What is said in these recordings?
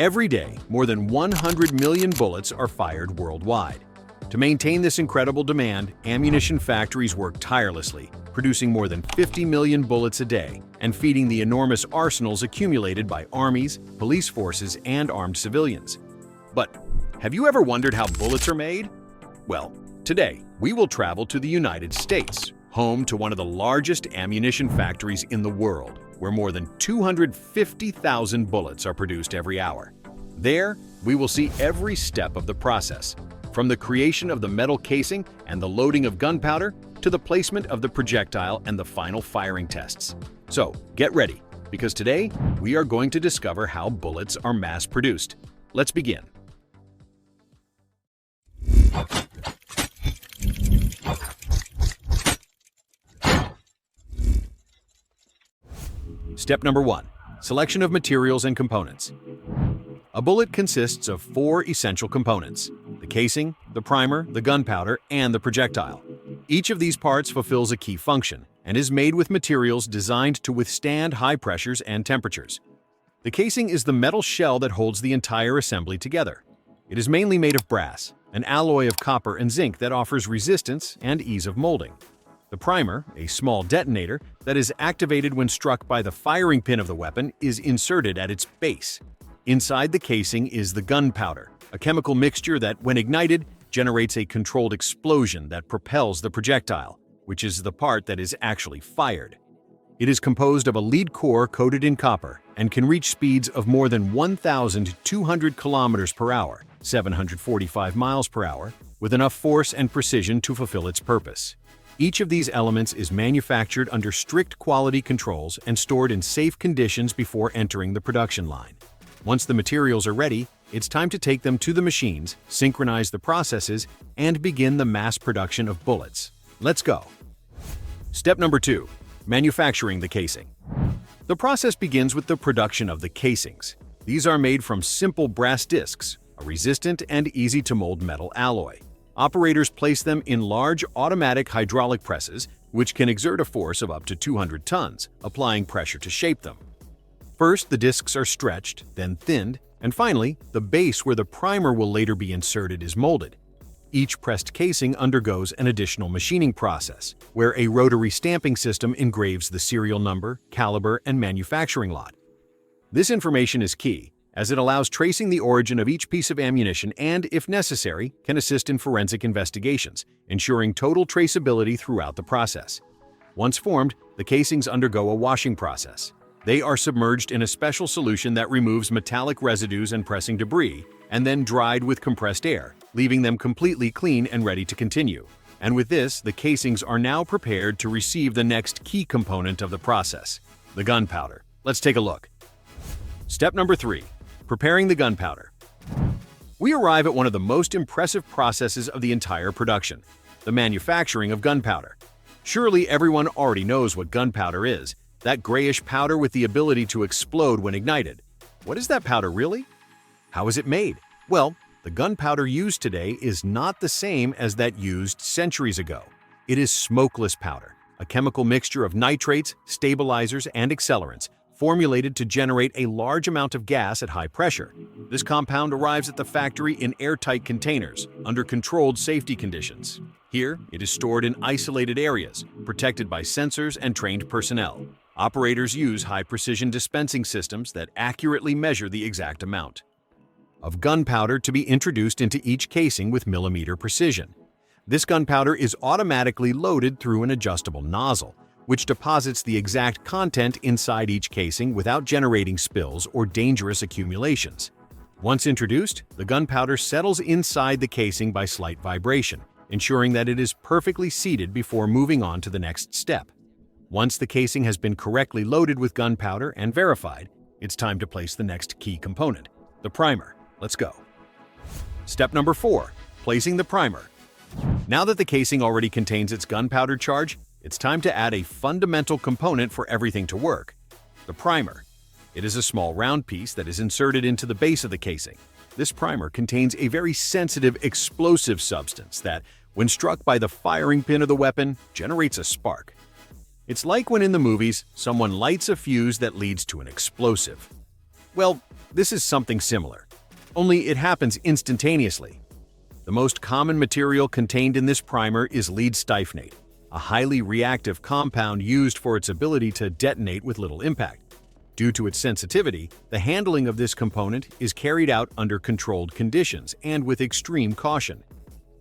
Every day, more than 100 million bullets are fired worldwide. To maintain this incredible demand, ammunition factories work tirelessly, producing more than 50 million bullets a day and feeding the enormous arsenals accumulated by armies, police forces, and armed civilians. But have you ever wondered how bullets are made? Well, today we will travel to the United States, home to one of the largest ammunition factories in the world, where more than 250,000 bullets are produced every hour. There, we will see every step of the process, from the creation of the metal casing and the loading of gunpowder to the placement of the projectile and the final firing tests. So, get ready, because today we are going to discover how bullets are mass-produced. Let's begin. Step number 1. Selection of materials and components. A bullet consists of 4 essential components: the casing, the primer, the gunpowder, and the projectile. Each of these parts fulfills a key function and is made with materials designed to withstand high pressures and temperatures. The casing is the metal shell that holds the entire assembly together. It is mainly made of brass, an alloy of copper and zinc that offers resistance and ease of molding. The primer, a small detonator that is activated when struck by the firing pin of the weapon, is inserted at its base. Inside the casing is the gunpowder, a chemical mixture that, when ignited, generates a controlled explosion that propels the projectile, which is the part that is actually fired. It is composed of a lead core coated in copper and can reach speeds of more than 1,200 kilometers per hour, 745 miles per hour, with enough force and precision to fulfill its purpose. Each of these elements is manufactured under strict quality controls and stored in safe conditions before entering the production line. Once the materials are ready, it's time to take them to the machines, synchronize the processes, and begin the mass production of bullets. Let's go. Step number 2. Manufacturing the casing. The process begins with the production of the casings. These are made from simple brass discs, a resistant and easy-to-mold metal alloy. Operators place them in large automatic hydraulic presses, which can exert a force of up to 200 tons, applying pressure to shape them. First, the discs are stretched, then thinned, and finally, the base where the primer will later be inserted is molded. Each pressed casing undergoes an additional machining process, where a rotary stamping system engraves the serial number, caliber, and manufacturing lot. This information is key, as it allows tracing the origin of each piece of ammunition and, if necessary, can assist in forensic investigations, ensuring total traceability throughout the process. Once formed, the casings undergo a washing process. They are submerged in a special solution that removes metallic residues and pressing debris, and then dried with compressed air, leaving them completely clean and ready to continue. And with this, the casings are now prepared to receive the next key component of the process, the gunpowder. Let's take a look. Step number 3. Preparing the gunpowder. We arrive at one of the most impressive processes of the entire production, the manufacturing of gunpowder. Surely everyone already knows what gunpowder is, that grayish powder with the ability to explode when ignited. What is that powder really? How is it made? Well, the gunpowder used today is not the same as that used centuries ago. It is smokeless powder, a chemical mixture of nitrates, stabilizers, and accelerants, formulated to generate a large amount of gas at high pressure. This compound arrives at the factory in airtight containers, under controlled safety conditions. Here, it is stored in isolated areas, protected by sensors and trained personnel. Operators use high-precision dispensing systems that accurately measure the exact amount of gunpowder to be introduced into each casing with millimeter precision. This gunpowder is automatically loaded through an adjustable nozzle, which deposits the exact content inside each casing without generating spills or dangerous accumulations. Once introduced, the gunpowder settles inside the casing by slight vibration, ensuring that it is perfectly seated before moving on to the next step. Once the casing has been correctly loaded with gunpowder and verified, it's time to place the next key component, the primer. Let's go. Step number 4. Placing the primer. Now that the casing already contains its gunpowder charge, it's time to add a fundamental component for everything to work, the primer. It is a small round piece that is inserted into the base of the casing. This primer contains a very sensitive explosive substance that, when struck by the firing pin of the weapon, generates a spark. It's like when in the movies, someone lights a fuse that leads to an explosive. Well, this is something similar, only it happens instantaneously. The most common material contained in this primer is lead styphnate, a highly reactive compound used for its ability to detonate with little impact. Due to its sensitivity, the handling of this component is carried out under controlled conditions and with extreme caution.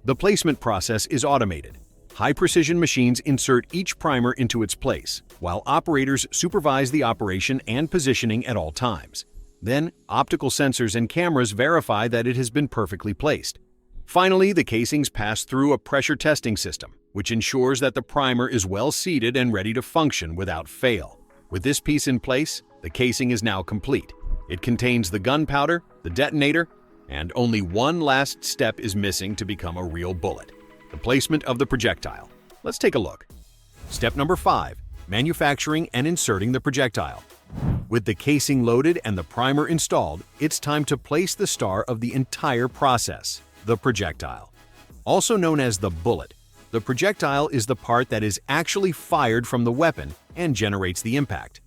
The placement process is automated. High-precision machines insert each primer into its place, while operators supervise the operation and positioning at all times. Then, optical sensors and cameras verify that it has been perfectly placed. Finally, the casings pass through a pressure testing system, which ensures that the primer is well seated and ready to function without fail. With this piece in place, the casing is now complete. It contains the gunpowder, the detonator, and only one last step is missing to become a real bullet: the placement of the projectile. Let's take a look. Step number 5. Manufacturing and inserting the projectile. With the casing loaded and the primer installed, it's time to place the star of the entire process: the projectile. Also known as the bullet, the projectile is the part that is actually fired from the weapon and generates the impact.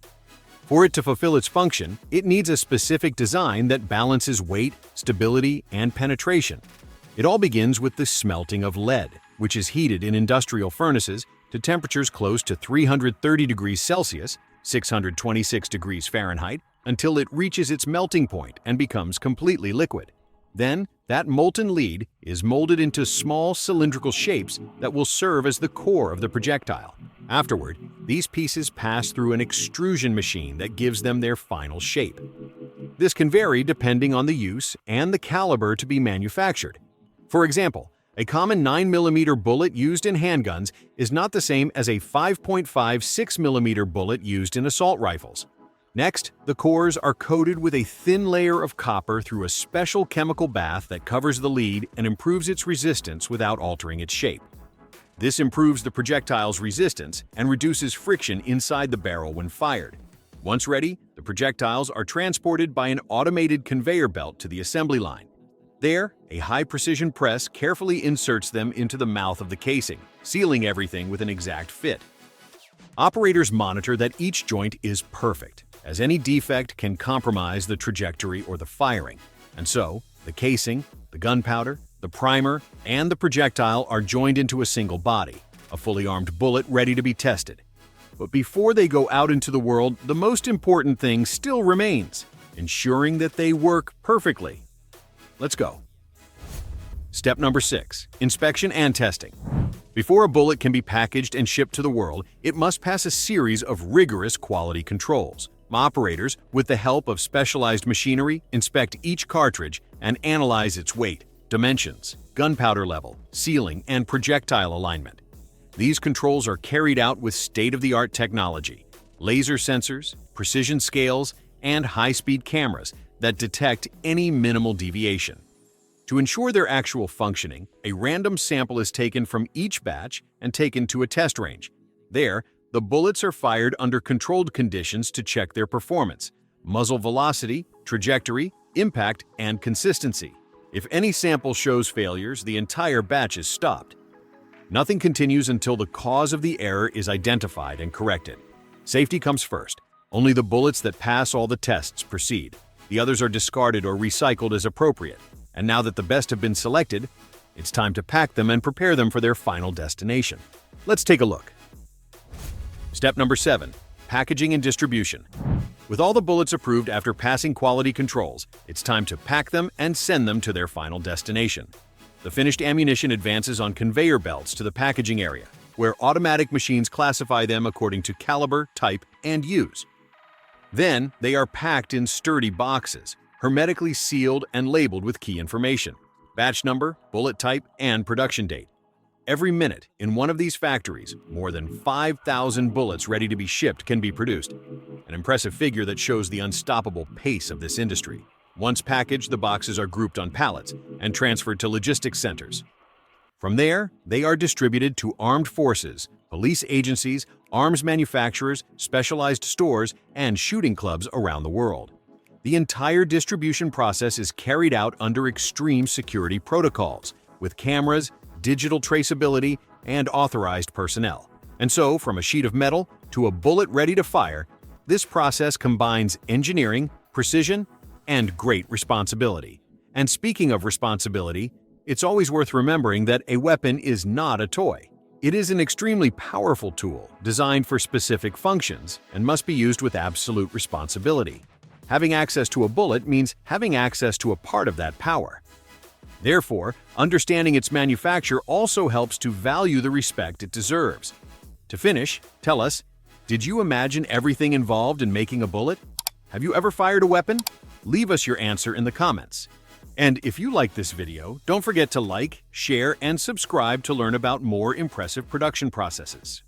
For it to fulfill its function, it needs a specific design that balances weight, stability, and penetration. It all begins with the smelting of lead, which is heated in industrial furnaces to temperatures close to 330 degrees Celsius, 626 degrees Fahrenheit, until it reaches its melting point and becomes completely liquid. Then, that molten lead is molded into small cylindrical shapes that will serve as the core of the projectile. Afterward, these pieces pass through an extrusion machine that gives them their final shape. This can vary depending on the use and the caliber to be manufactured. For example, a common 9mm bullet used in handguns is not the same as a 5.5 6mm bullet used in assault rifles. Next, the cores are coated with a thin layer of copper through a special chemical bath that covers the lead and improves its resistance without altering its shape. This improves the projectile's resistance and reduces friction inside the barrel when fired. Once ready, the projectiles are transported by an automated conveyor belt to the assembly line. There, a high-precision press carefully inserts them into the mouth of the casing, sealing everything with an exact fit. Operators monitor that each joint is perfect, as any defect can compromise the trajectory or the firing. And so, the casing, the gunpowder, the primer, and the projectile are joined into a single body, a fully armed bullet ready to be tested. But before they go out into the world, the most important thing still remains: ensuring that they work perfectly. Let's go. Step number 6. Inspection and testing. Before a bullet can be packaged and shipped to the world, it must pass a series of rigorous quality controls. Operators, with the help of specialized machinery, inspect each cartridge and analyze its weight, dimensions, gunpowder level, sealing, and projectile alignment. These controls are carried out with state-of-the-art technology: laser sensors, precision scales, and high-speed cameras that detect any minimal deviation. To ensure their actual functioning, a random sample is taken from each batch and taken to a test range. There, the bullets are fired under controlled conditions to check their performance: muzzle velocity, trajectory, impact, and consistency. If any sample shows failures, the entire batch is stopped. Nothing continues until the cause of the error is identified and corrected. Safety comes first. Only the bullets that pass all the tests proceed. The others are discarded or recycled as appropriate. And now that the best have been selected, it's time to pack them and prepare them for their final destination. Let's take a look. Step number 7. Packaging and distribution. With all the bullets approved after passing quality controls, it's time to pack them and send them to their final destination. The finished ammunition advances on conveyor belts to the packaging area, where automatic machines classify them according to caliber, type, and use. Then, they are packed in sturdy boxes, hermetically sealed and labeled with key information: batch number, bullet type, and production date. Every minute, in one of these factories, more than 5,000 bullets ready to be shipped can be produced. An impressive figure that shows the unstoppable pace of this industry. Once packaged, the boxes are grouped on pallets and transferred to logistics centers. From there, they are distributed to armed forces, police agencies, arms manufacturers, specialized stores, and shooting clubs around the world. The entire distribution process is carried out under extreme security protocols, with cameras, digital traceability, and authorized personnel. And so, from a sheet of metal to a bullet ready to fire, this process combines engineering, precision, and great responsibility. And speaking of responsibility, it's always worth remembering that a weapon is not a toy. It is an extremely powerful tool designed for specific functions and must be used with absolute responsibility. Having access to a bullet means having access to a part of that power. Therefore, understanding its manufacture also helps to value the respect it deserves. To finish, tell us, did you imagine everything involved in making a bullet? Have you ever fired a weapon? Leave us your answer in the comments. And if you like this video, don't forget to like, share, and subscribe to learn about more impressive production processes.